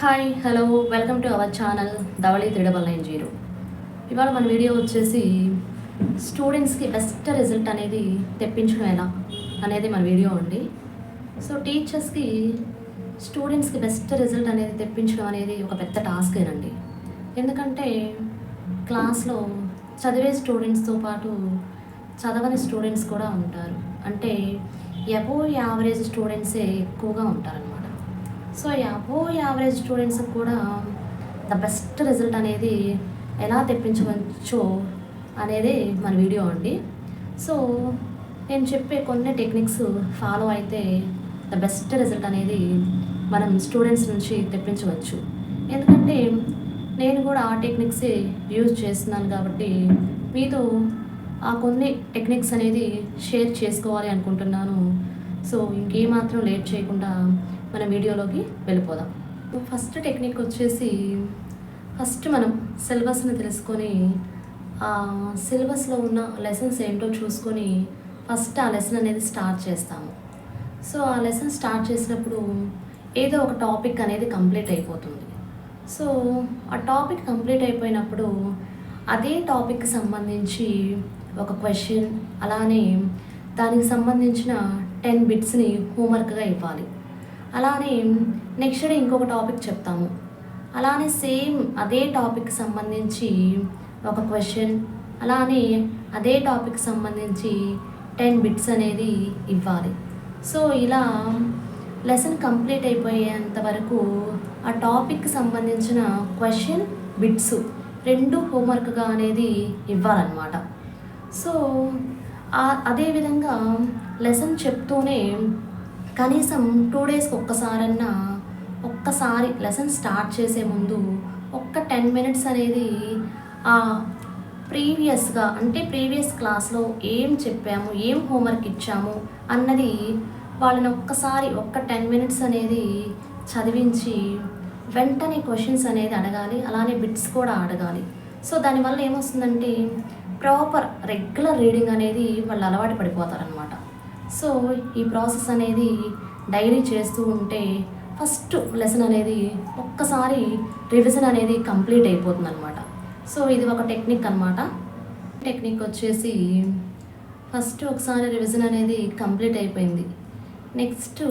Hi hello welcome to our channel Dhavali 3990. ఇవాళ మన video వచ్చేసి స్టూడెంట్స్కి బెస్ట్ రిజల్ట్ అనేది తెప్పించడం ఎలా అనేది మన వీడియో అండి. సో టీచర్స్కి స్టూడెంట్స్కి బెస్ట్ రిజల్ట్ అనేది తెప్పించడం అనేది ఒక పెద్ద టాస్కేనండి. ఎందుకంటే క్లాస్లో చదివే స్టూడెంట్స్తో పాటు చదవని స్టూడెంట్స్ కూడా ఉంటారు. అంటే అబోవ్ యావరేజ్ స్టూడెంట్సే ఎక్కువగా ఉంటారనమాట. సో అబోవ్ యావరేజ్ స్టూడెంట్స్కి కూడా ద బెస్ట్ రిజల్ట్ అనేది ఎలా తెప్పించవచ్చో అనేది మన వీడియో అండి. సో నేను చెప్పే కొన్ని టెక్నిక్స్ ఫాలో అయితే ద బెస్ట్ రిజల్ట్ అనేది మనం స్టూడెంట్స్ నుంచి తెప్పించవచ్చు. ఎందుకంటే నేను కూడా ఆ టెక్నిక్సే యూజ్ చేస్తున్నాను కాబట్టి మీతో ఆ కొన్ని టెక్నిక్స్ అనేది షేర్ చేసుకోవాలి అనుకుంటున్నాను. సో ఇంకేమాత్రం లేట్ చేయకుండా మన వీడియోలోకి వెళ్ళిపోదాం. ఫస్ట్ టెక్నిక్ వచ్చేసి ఫస్ట్ మనం సిలబస్ని తెలుసుకొని ఆ సిలబస్లో ఉన్న లెసన్స్ ఏంటో చూసుకొని ఫస్ట్ ఆ లెసన్ అనేది స్టార్ట్ చేస్తాము. సో ఆ లెసన్ స్టార్ట్ చేసినప్పుడు ఏదో ఒక టాపిక్ అనేది కంప్లీట్ అయిపోతుంది. సో ఆ టాపిక్ కంప్లీట్ అయిపోయినప్పుడు అదే టాపిక్కి సంబంధించి ఒక క్వశ్చన్ అలానే దానికి సంబంధించిన 10 బిట్స్ని హోంవర్క్గా ఇవ్వాలి. అలానే నెక్స్ట్ డే ఇంకొక టాపిక్ చెప్తాము. అలానే సేమ్ అదే టాపిక్కి సంబంధించి ఒక క్వశ్చన్ అలానే అదే టాపిక్కి సంబంధించి 10 బిట్స్ అనేది ఇవ్వాలి. సో ఇలా లెసన్ కంప్లీట్ అయిపోయేంత వరకు ఆ టాపిక్కి సంబంధించిన క్వశ్చన్ బిట్స్ 2 హోంవర్క్గా అనేది ఇవ్వాలన్నమాట. సో అదేవిధంగా లెసన్ చెప్తూనే కనీసం 2 డేస్కి ఒక్కసారి లెసన్ స్టార్ట్ చేసే ముందు ఒక్క 10 మినిట్స్ అనేది ప్రీవియస్గా అంటే ప్రీవియస్ క్లాస్లో ఏం చెప్పాము ఏం హోంవర్క్ ఇచ్చాము అన్నది వాళ్ళని ఒక్క 10 మినిట్స్ అనేది చదివించి వెంటనే క్వశ్చన్స్ అనేది అడగాలి. అలానే బిట్స్ కూడా అడగాలి. సో దానివల్ల ఏమొస్తుందంటే ప్రాపర్ రెగ్యులర్ రీడింగ్ అనేది వాళ్ళు అలవాటు పడిపోతారనమాట. సో ఈ ప్రాసెస్ అనేది డైలీ చేస్తూ ఉంటే ఫస్ట్ లెసన్ అనేది ఒక్కసారి రివిజన్ అనేది కంప్లీట్ అయిపోతుంది అనమాట. సో ఇది ఒక టెక్నిక్ అనమాట. టెక్నిక్ వచ్చేసి ఫస్ట్ ఒకసారి రివిజన్ అనేది కంప్లీట్ అయిపోయింది. నెక్స్ట్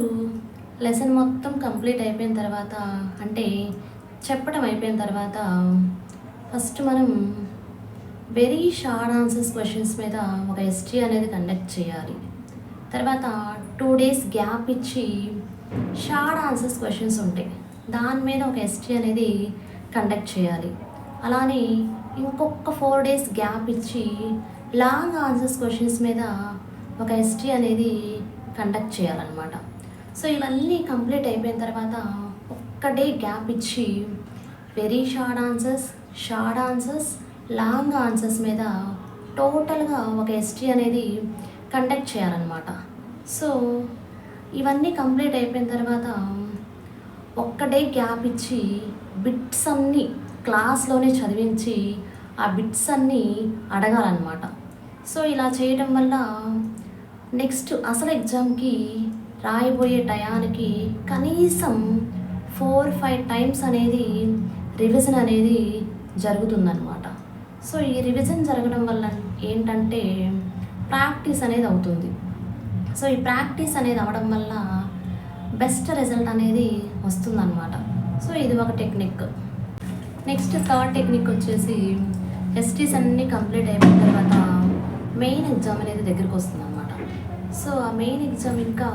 లెసన్ మొత్తం కంప్లీట్ అయిపోయిన తర్వాత అంటే చెప్పడం అయిపోయిన తర్వాత ఫస్ట్ మనం వెరీ షార్ట్ ఆన్సర్స్ క్వశ్చన్స్ మీద ఒక ఎస్టీ అనేది కండక్ట్ చేయాలి. తర్వాత 2 డేస్ గ్యాప్ ఇచ్చి షార్ట్ ఆన్సర్స్ క్వశ్చన్స్ ఉంటాయి దాని మీద ఒక ఎస్టీ అనేది కండక్ట్ చేయాలి. అలానే ఇంకొక 4 డేస్ గ్యాప్ ఇచ్చి లాంగ్ ఆన్సర్స్ క్వశ్చన్స్ మీద ఒక ఎస్టీ అనేది కండక్ట్ చేయాలన్నమాట. సో ఇవన్నీ కంప్లీట్ అయిపోయిన తర్వాత ఒక్క డే గ్యాప్ ఇచ్చి very short answers long answers మీద టోటల్గా ఒక ఎస్టీ అనేది కండక్ట్ చేయాలన్నమాట. సో ఇవన్నీ కంప్లీట్ అయిపోయిన తర్వాత ఒక్క డే గ్యాప్ ఇచ్చి బిట్స్ అన్నీ క్లాస్లోనే చదివించి ఆ బిట్స్ అన్నీ అడగాలన్నమాట. సో ఇలా చేయడం వల్ల నెక్స్ట్ అసలు ఎగ్జామ్కి రాయబోయే టయానికి కనీసం 4-5 టైమ్స్ అనేది రివిజన్ అనేది జరుగుతుందన్నమాట. సో ఈ రివిజన్ జరగడం వల్ల ఏంటంటే ప్రాక్టీస్ అనేది అవుతుంది. సో ఈ ప్రాక్టీస్ అనేది అవ్వడం వల్ల బెస్ట్ రిజల్ట్ అనేది వస్తుందన్నమాట. సో ఇది ఒక టెక్నిక్. నెక్స్ట్ థర్డ్ టెక్నిక్ వచ్చేసి ఎస్టీస్ అన్నీ కంప్లీట్ అయిపోయిన తర్వాత మెయిన్ ఎగ్జామ్ అనేది దగ్గరికి వస్తుంది అన్నమాట. సో ఆ మెయిన్ ఎగ్జామ్ ఇంకా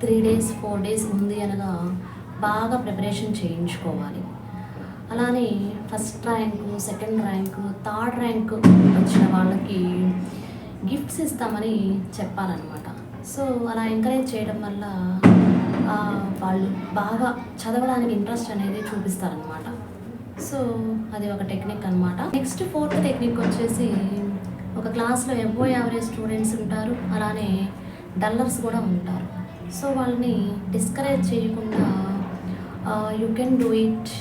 3 డేస్ 4 డేస్ ఉంది అనగా బాగా ప్రిపరేషన్ చేయించుకోవాలి. అలానే first rank, second rank, third rank వచ్చిన వాళ్ళకి గిఫ్ట్స్ ఇస్తామని చెప్పాలన్నమాట. సో అలా ఎంకరేజ్ చేయడం వల్ల వాళ్ళు బాగా చదవడానికి ఇంట్రెస్ట్ అనేది చూపిస్తారనమాట. సో అది ఒక టెక్నిక్ అనమాట. నెక్స్ట్ ఫోర్త్ టెక్నిక్ వచ్చేసి ఒక క్లాస్లో అబోవ్ యావరేజ్ స్టూడెంట్స్ ఉంటారు, అలానే డల్లర్స్ కూడా ఉంటారు. సో వాళ్ళని డిస్కరేజ్ చేయకుండా you can do it,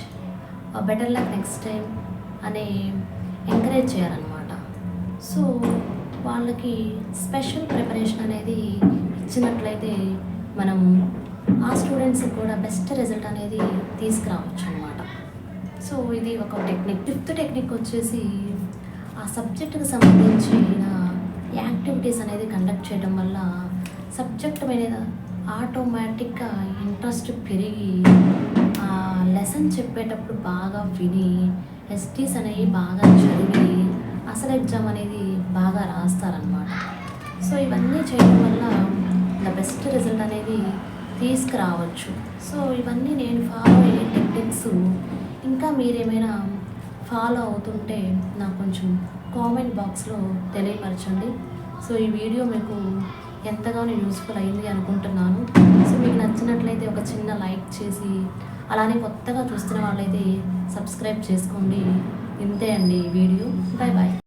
better luck next time అని ఎంకరేజ్ చేయాలన్నమాట. సో వాళ్ళకి స్పెషల్ ప్రిపరేషన్ అనేది ఇచ్చినట్లయితే మనం ఆ స్టూడెంట్స్కి కూడా బెస్ట్ రిజల్ట్ అనేది తీసుకురావచ్చు అనమాట. సో ఇది ఒక టెక్నిక్. ఫిఫ్త్ టెక్నిక్ వచ్చేసి ఆ సబ్జెక్టుకి సంబంధించిన యాక్టివిటీస్ అనేది కండక్ట్ చేయడం వల్ల సబ్జెక్ట్ మీద ఆటోమేటిక్గా ఇంట్రెస్ట్ పెరిగి ఆ లెసన్ చెప్పేటప్పుడు బాగా విని ఎస్టీస్ అనేవి బాగా చదివి అసలు ఎగ్జామ్ అనేది బాగా రాస్తారనమాట. సో ఇవన్నీ చేయడం వల్ల ద బెస్ట్ రిజల్ట్ అనేది తీసుకురావచ్చు. సో ఇవన్నీ నేను ఫాలో అయ్యే టెక్నిక్స్. ఇంకా మీరేమైనా ఫాలో అవుతుంటే నాకు కొంచెం కామెంట్ బాక్స్లో తెలియపరచండి. సో ఈ వీడియో మీకు ఎంతగానో యూస్ఫుల్ అయింది అనుకుంటున్నాను. సో మీకు నచ్చినట్లయితే ఒక చిన్న లైక్ చేసి, అలానే కొత్తగా చూస్తున్న వాళ్ళైతే సబ్స్క్రైబ్ చేసుకోండి. ఇంతే అండి ఈ వీడియో. Bye bye.